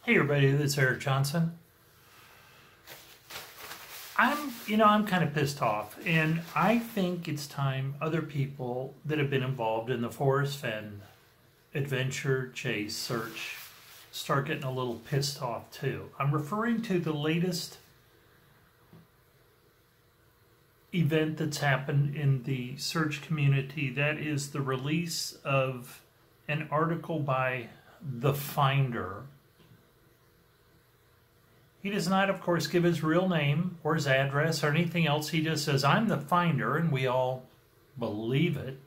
Hey everybody, this is Eric Johnson. I'm kind of pissed off, and I think it's time other people that have been involved in the Forrest Fenn adventure, chase, search start getting a little pissed off too. I'm referring to the latest event that's happened in the search community. That is the release of an article by The Finder. He does not, of course, give his real name or his address or anything else. He just says, I'm the Finder, and we all believe it.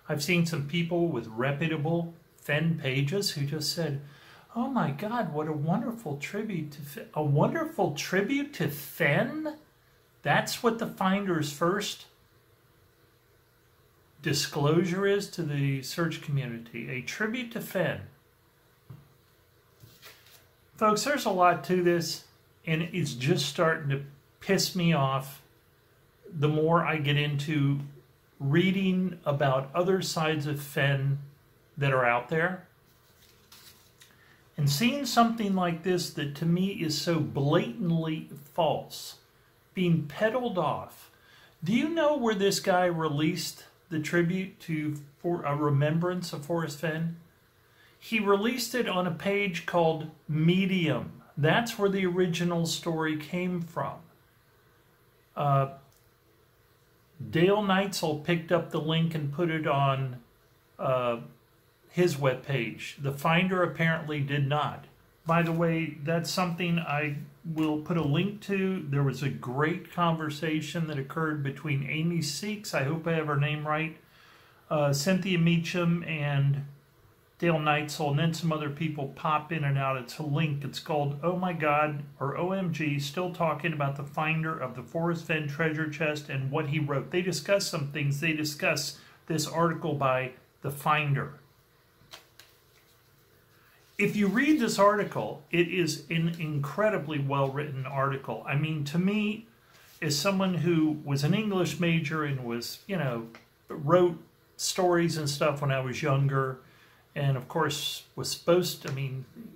I've seen some people with reputable Fenn pages who just said, oh my God, what a wonderful tribute to Fenn. A wonderful tribute to Fenn? That's what the Finder's first disclosure is to the search community. A tribute to Fenn. Folks, there's a lot to this. And it's just starting to piss me off the more I get into reading about other sides of Fenn that are out there. And seeing something like this that to me is so blatantly false, being peddled off. Do you know where this guy released the tribute to a remembrance of Forrest Fenn? He released it on a page called Medium. That's where the original story came from. Dale Neitzel picked up the link and put it on his webpage. The Finder apparently did not. By the way, that's something I will put a link to. There was a great conversation that occurred between Amy Seeks, I hope I have her name right, Cynthia Meacham, and Dale Neitzel, and then some other people pop in and out. It's a link. It's called Oh My God, or OMG, still talking about the Finder of the Forrest Fenn treasure chest and what he wrote. They discuss some things. They discuss this article by the Finder. If you read this article, it is an incredibly well-written article. I mean, to me, as someone who was an English major and was, wrote stories and stuff when I was younger, and of course was supposed to,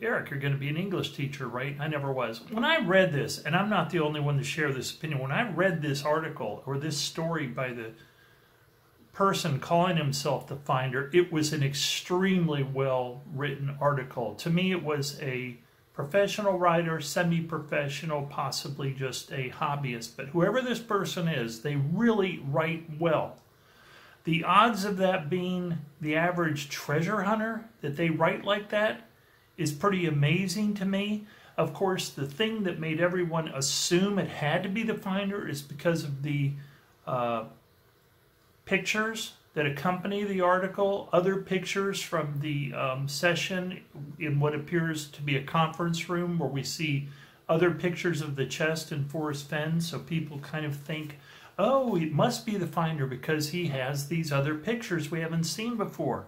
Eric, you're going to be an English teacher, right? I never was. When I read this, and I'm not the only one to share this opinion, when I read this article or this story by the person calling himself the Finder, it was an extremely well-written article. To me, it was a professional writer, semi-professional, possibly just a hobbyist. But whoever this person is, they really write well. The odds of that being the average treasure hunter, that they write like that, is pretty amazing to me. Of course, the thing that made everyone assume it had to be the Finder is because of the pictures that accompany the article, other pictures from the session in what appears to be a conference room where we see other pictures of the chest in Forrest Fenn, so people kind of think, oh, it must be the Finder because he has these other pictures we haven't seen before.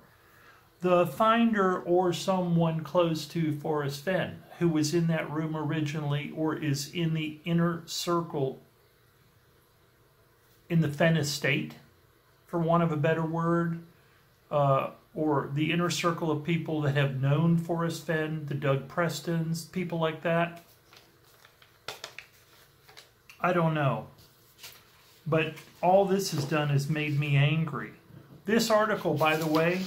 The Finder, or someone close to Forrest Fenn, who was in that room originally or is in the inner circle in the Fenn estate, for want of a better word, or the inner circle of people that have known Forrest Fenn, the Doug Prestons, people like that. I don't know. But all this has done is made me angry. This article, by the way,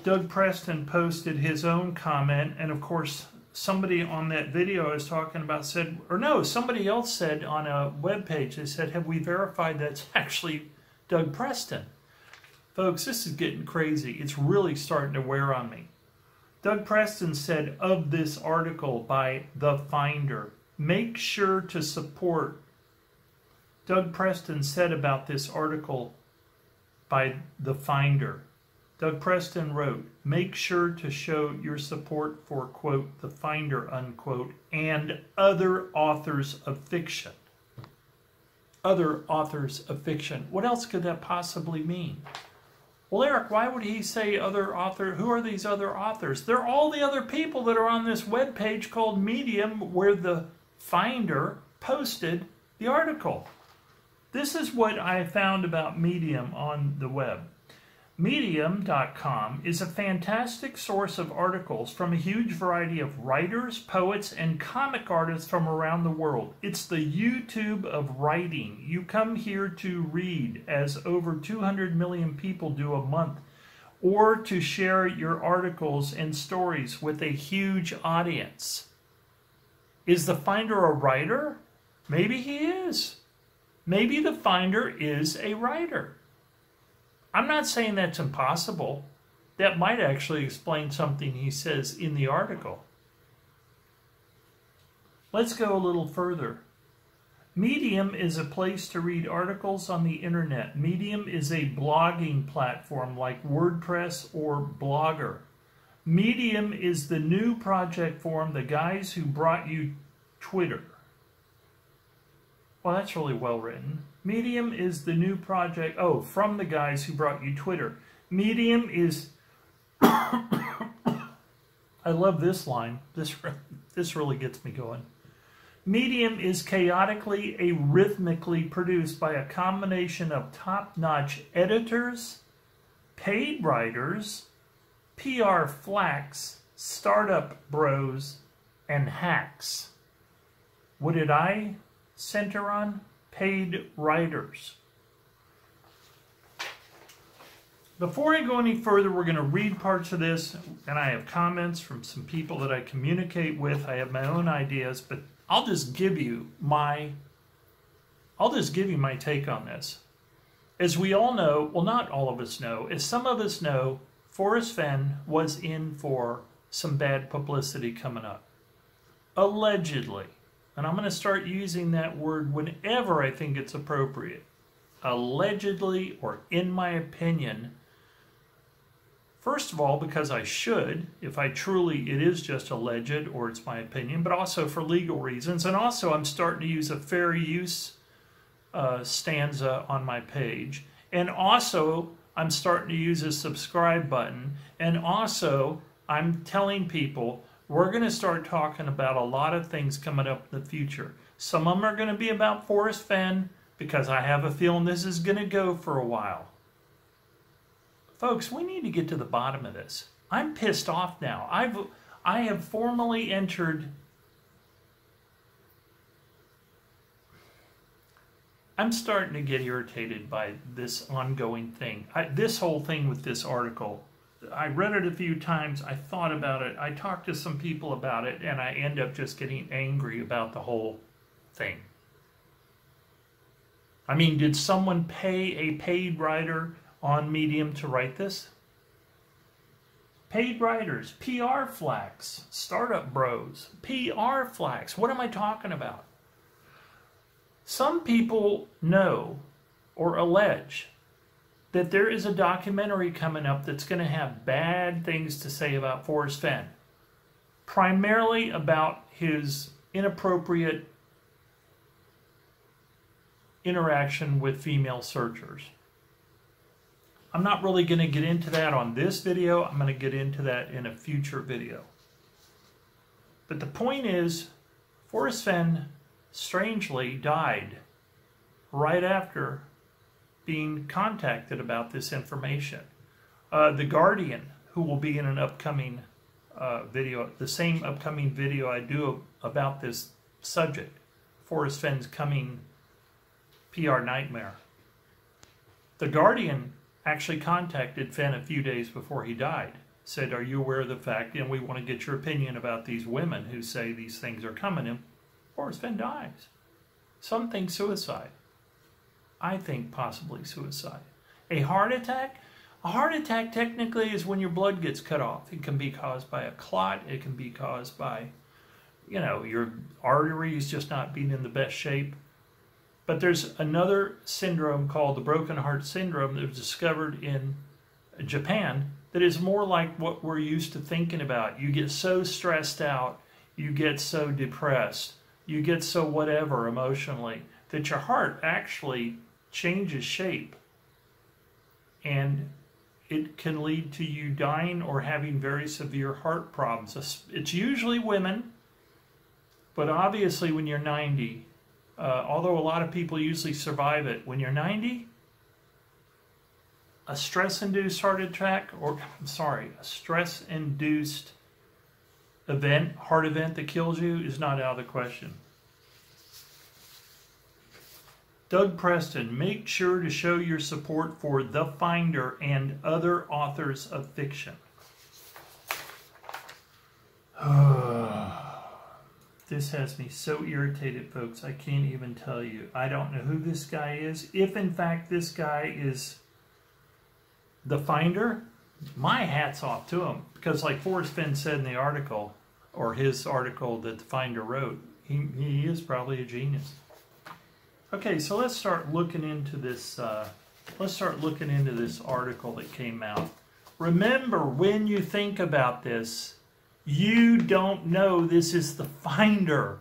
Doug Preston posted his own comment, and of course, somebody on that video I was talking about said, or no, somebody else said on a webpage, they said, have we verified that's actually Doug Preston? Folks, this is getting crazy. It's really starting to wear on me. Doug Preston said of this article by The Finder, make sure to support. Doug Preston said about this article by The Finder. Doug Preston wrote, make sure to show your support for, quote, The Finder, unquote, and other authors of fiction. Other authors of fiction. What else could that possibly mean? Well, Eric, why would he say other author? Who are these other authors? They're all the other people that are on this webpage called Medium, where The Finder posted the article. This is what I found about Medium on the web. Medium.com is a fantastic source of articles from a huge variety of writers, poets, and comic artists from around the world. It's the YouTube of writing. You come here to read, as over 200 million people do a month, or to share your articles and stories with a huge audience. Is the finder a writer? Maybe he is. Maybe the finder is a writer. I'm not saying that's impossible. That might actually explain something he says in the article. Let's go a little further. Medium is a place to read articles on the internet. Medium is a blogging platform like WordPress or Blogger. Medium is the new project forum, the guys who brought you Twitter. Well, that's really well written. Medium is the new project, from the guys who brought you Twitter. Medium is, I love this line. This really gets me going. Medium is chaotically, arrhythmically produced by a combination of top-notch editors, paid writers, PR flacks, startup bros, and hacks. What did I center on? Paid writers. Before I go any further, we're going to read parts of this, and I have comments from some people that I communicate with. I have my own ideas, but I'll just give you my take on this. As we all know, well, not all of us know, as some of us know, Forrest Fenn was in for some bad publicity coming up. Allegedly. And I'm going to start using that word whenever I think it's appropriate. Allegedly, or in my opinion. First of all, because I should, if it is just alleged, or it's my opinion, but also for legal reasons. And also I'm starting to use a fair use stanza on my page. And also I'm starting to use a subscribe button. And also I'm telling people, we're going to start talking about a lot of things coming up in the future. Some of them are going to be about Forrest Fenn, because I have a feeling this is going to go for a while. Folks, we need to get to the bottom of this. I'm pissed off now. I have formally entered... I'm starting to get irritated by this ongoing thing. This whole thing with this article... I read it a few times, I thought about it, I talked to some people about it, and I end up just getting angry about the whole thing. I mean, did someone pay a paid writer on Medium to write this? Paid writers, PR flacks, startup bros, PR flacks, what am I talking about? Some people know or allege that there is a documentary coming up that's going to have bad things to say about Forrest Fenn. Primarily about his inappropriate interaction with female searchers. I'm not really going to get into that on this video. I'm going to get into that in a future video. But the point is, Forrest Fenn strangely died right after being contacted about this information. The Guardian, who will be in an upcoming video, the same upcoming video I do about this subject, Forrest Fenn's coming PR nightmare. The Guardian actually contacted Fenn a few days before he died. Said, are you aware of the fact, and we want to get your opinion about these women who say these things are coming, and Forrest Fenn dies. Some think suicide. I think possibly suicide. A heart attack? A heart attack technically is when your blood gets cut off. It can be caused by a clot. It can be caused by, your arteries just not being in the best shape. But there's another syndrome called the broken heart syndrome that was discovered in Japan that is more like what we're used to thinking about. You get so stressed out, you get so depressed, you get so whatever emotionally, that your heart actually changes shape, and it can lead to you dying or having very severe heart problems. It's usually women, but obviously when you're 90, although a lot of people usually survive it, when you're 90, a stress-induced heart attack, or I'm sorry, a stress-induced event, heart event that kills you is not out of the question. Doug Preston, make sure to show your support for The Finder and other authors of fiction. This has me so irritated, folks. I can't even tell you. I don't know who this guy is. If, in fact, this guy is The Finder, my hat's off to him. Because like Forrest Fenn said in the article, or his article that The Finder wrote, he is probably a genius. Okay, so let's start looking into this. Let's start looking into this article that came out. Remember, when you think about this, you don't know this is The Finder.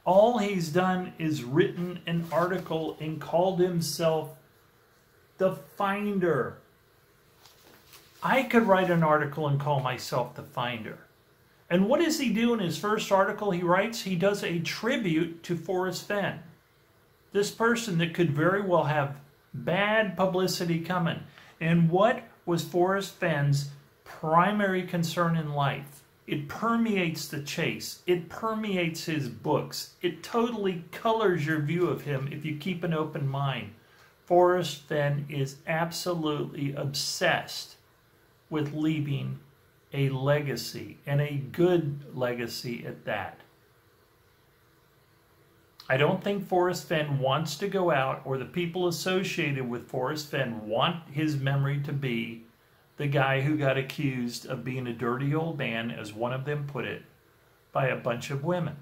All he's done is written an article and called himself The Finder. I could write an article and call myself The Finder. And what does he do in his first article he writes? He does a tribute to Forrest Fenn. This person that could very well have bad publicity coming. And what was Forrest Fenn's primary concern in life? It permeates the chase. It permeates his books. It totally colors your view of him if you keep an open mind. Forrest Fenn is absolutely obsessed with leaving a legacy, and a good legacy at that. I don't think Forrest Fenn wants to go out, or the people associated with Forrest Fenn want his memory to be the guy who got accused of being a dirty old man, as one of them put it, by a bunch of women.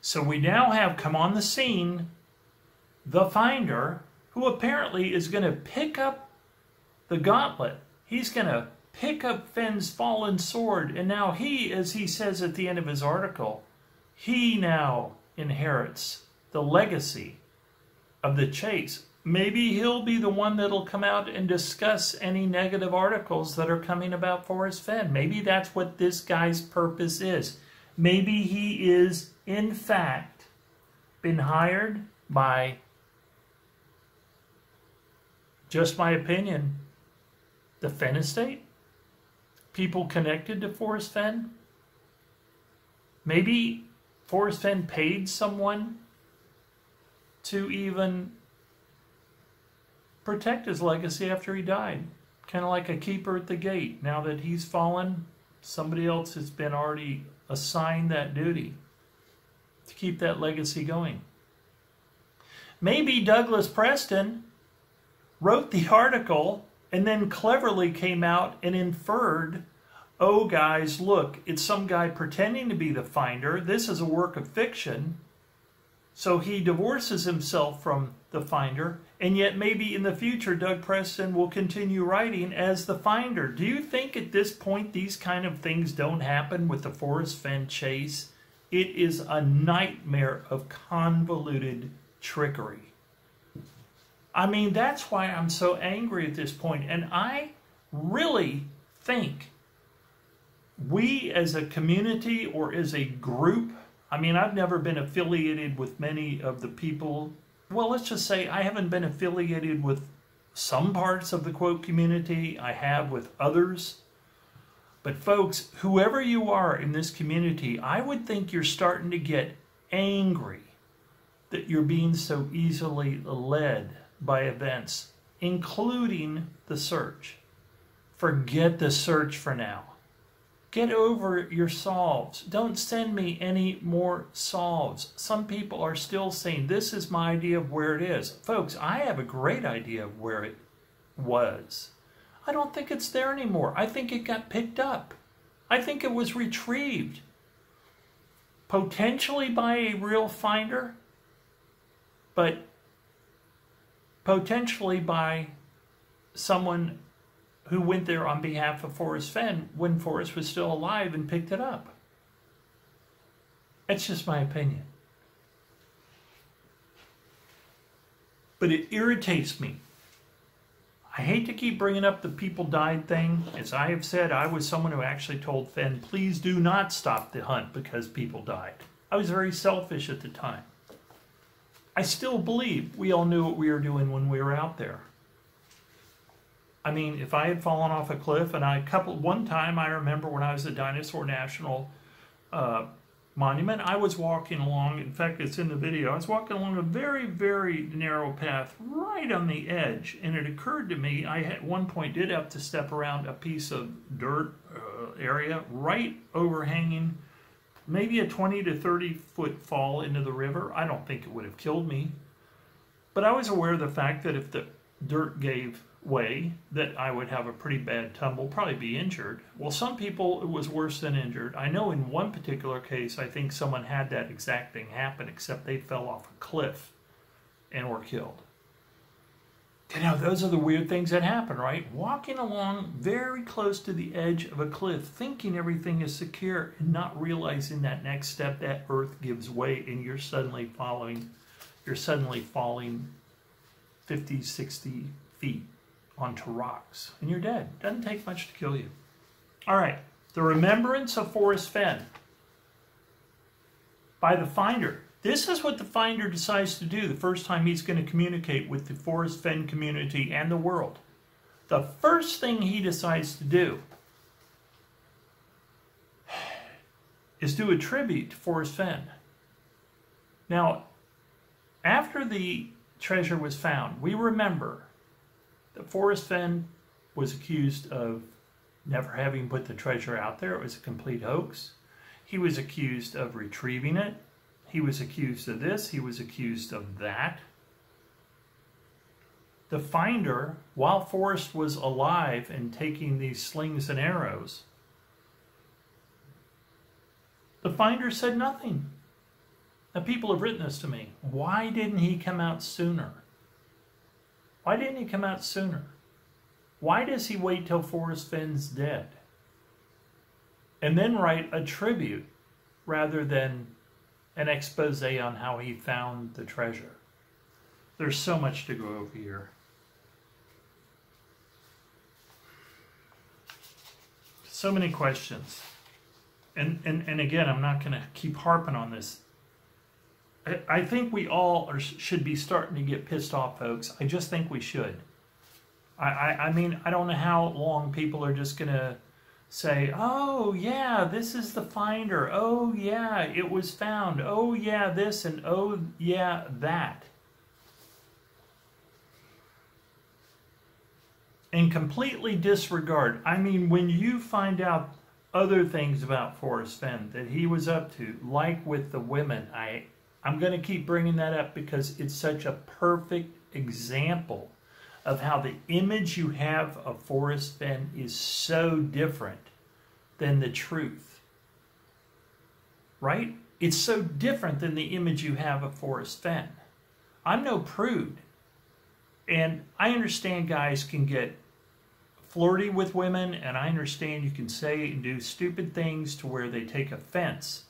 So we now have come on the scene The Finder, who apparently is going to pick up the gauntlet. He's going to pick up Fenn's fallen sword, and now he, as he says at the end of his article, he now inherits the legacy of the chase. Maybe he'll be the one that'll come out and discuss any negative articles that are coming about Forrest Fenn. Maybe that's what this guy's purpose is. Maybe he is, in fact, been hired by, just my opinion, the Fenn estate? People connected to Forrest Fenn? Maybe Forrest Fenn paid someone to even protect his legacy after he died. Kind of like a keeper at the gate. Now that he's fallen, somebody else has been already assigned that duty to keep that legacy going. Maybe Douglas Preston wrote the article and then cleverly came out and inferred, oh guys, look, it's some guy pretending to be the Finder. This is a work of fiction. So he divorces himself from the Finder, and yet maybe in the future Doug Preston will continue writing as the Finder. Do you think at this point these kind of things don't happen with the Forrest Fenn chase? It is a nightmare of convoluted trickery. I mean, that's why I'm so angry at this point. And I really think we as a community or as a group, I mean, I've never been affiliated with many of the people. Well, let's just say I haven't been affiliated with some parts of the quote community. I have with others. But folks, whoever you are in this community, I would think you're starting to get angry that you're being so easily led by events, including the search. Forget the search for now. Get over your solves. Don't send me any more solves. Some people are still saying, this is my idea of where it is. Folks, I have a great idea of where it was. I don't think it's there anymore. I think it got picked up. I think it was retrieved. Potentially by a real finder, but potentially by someone who went there on behalf of Forrest Fenn when Forrest was still alive and picked it up. That's just my opinion. But it irritates me. I hate to keep bringing up the people died thing. As I have said, I was someone who actually told Fenn, please do not stop the hunt because people died. I was very selfish at the time. I still believe we all knew what we were doing when we were out there. I mean, if I had fallen off a cliff, and one time I remember when I was at Dinosaur National Monument, I was walking along, in fact, it's in the video, I was walking along a very, very narrow path right on the edge, and it occurred to me, I at one point did have to step around a piece of dirt area, right overhanging, maybe a 20 to 30 foot fall into the river. I don't think it would have killed me, but I was aware of the fact that if the dirt gave way, that I would have a pretty bad tumble, probably be injured. Well, some people, it was worse than injured. I know in one particular case, I think someone had that exact thing happen, except they fell off a cliff and were killed. You know, those are the weird things that happen, right? Walking along very close to the edge of a cliff, thinking everything is secure, and not realizing that next step, that earth gives way, and you're suddenly falling 50, 60 feet onto rocks, and you're dead. Doesn't take much to kill you. All right, the Remembrance of Forrest Fenn by the Finder. This is what the Finder decides to do the first time he's going to communicate with the Forrest Fenn community and the world. The first thing he decides to do is do a tribute to Forrest Fenn. Now, after the treasure was found, we remember that Forrest Fenn was accused of never having put the treasure out there. It was a complete hoax. He was accused of retrieving it. He was accused of this. He was accused of that. The Finder, while Forrest was alive and taking these slings and arrows, the Finder said nothing. Now, people have written this to me. Why didn't he come out sooner? Why didn't he come out sooner? Why does he wait till Forrest Fenn's dead and then write a tribute rather than an expose on how he found the treasure? There's so much to go over here. So many questions. And again, I'm not going to keep harping on this. I think we all should be starting to get pissed off, folks. I just think we should. I mean, I don't know how long people are just going to say, oh, yeah, this is the Finder. Oh, yeah, it was found. Oh, yeah, this, and oh, yeah, that. And completely disregard. I mean, when you find out other things about Forrest Fenn that he was up to, like with the women, I'm going to keep bringing that up because it's such a perfect example of how the image you have of Forrest Fenn is so different than the truth. Right? It's so different than the image you have of Forrest Fenn. I'm no prude. And I understand guys can get flirty with women, and I understand you can say and do stupid things to where they take offense.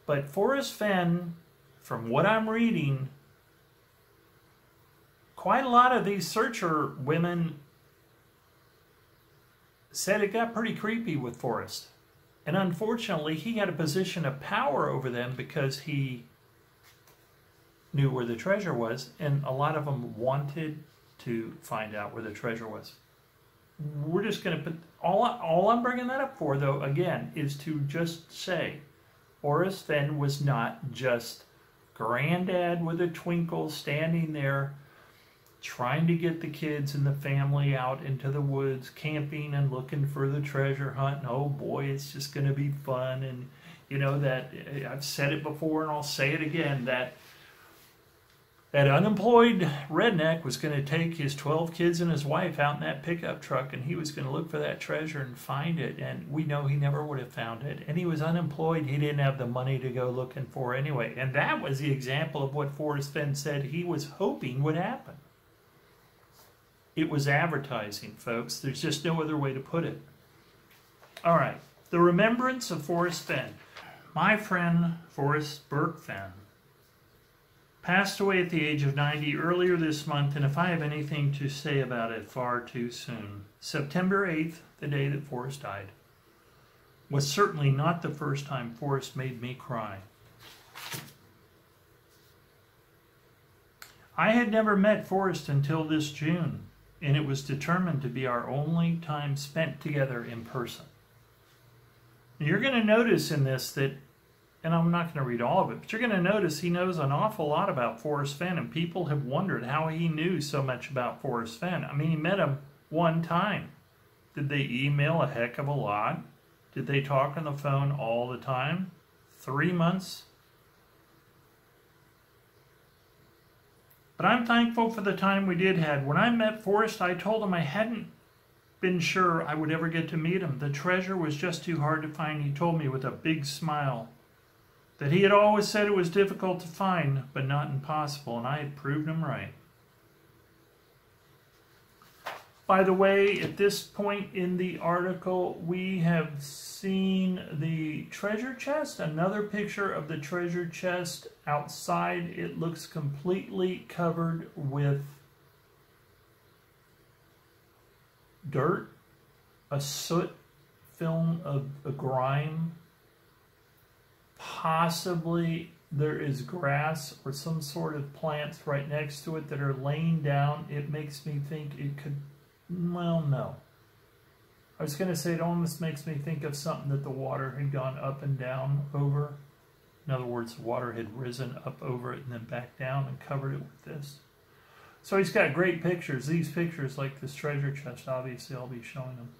But Forrest Fenn, from what I'm reading, quite a lot of these searcher women said it got pretty creepy with Forrest. And unfortunately, he had a position of power over them because he knew where the treasure was, and a lot of them wanted to find out where the treasure was. We're just going to put, all I'm bringing that up for, though, again, is to just say Forrest Fenn was not just granddad with a twinkle standing there trying to get the kids and the family out into the woods, camping and looking for the treasure hunt. And oh boy, it's just going to be fun. And you know that, I've said it before and I'll say it again, that unemployed redneck was going to take his 12 kids and his wife out in that pickup truck, and he was going to look for that treasure and find it. And we know he never would have found it. And he was unemployed. He didn't have the money to go looking for anyway. And that was the example of what Forrest Fenn said he was hoping would happen. It was advertising, folks. There's just no other way to put it. All right. The Remembrance of Forrest Fenn. My friend Forrest Burke Fenn passed away at the age of 90 earlier this month, and if I have anything to say about it, far too soon. September 8th, the day that Forrest died, was certainly not the first time Forrest made me cry. I had never met Forrest until this June. And it was determined to be our only time spent together in person. You're going to notice in this that, and I'm not going to read all of it, but you're going to notice he knows an awful lot about Forrest Fenn, and people have wondered how he knew so much about Forrest Fenn. I mean, he met him one time. Did they email a heck of a lot? Did they talk on the phone all the time? 3 months? But I'm thankful for the time we did have. When I met Forrest, I told him I hadn't been sure I would ever get to meet him. The treasure was just too hard to find. He told me with a big smile that he had always said it was difficult to find, but not impossible, and I had proved him right. By the way, at this point in the article, we have seen the treasure chest, another picture of the treasure chest outside. It looks completely covered with dirt, a soot film of a grime. Possibly there is grass or some sort of plants right next to it that are laying down. It makes me think it could, well, no. I was going to say it almost makes me think of something that the water had gone up and down over. In other words, the water had risen up over it and then back down and covered it with this. So he's got great pictures. These pictures, like this treasure chest, obviously I'll be showing them.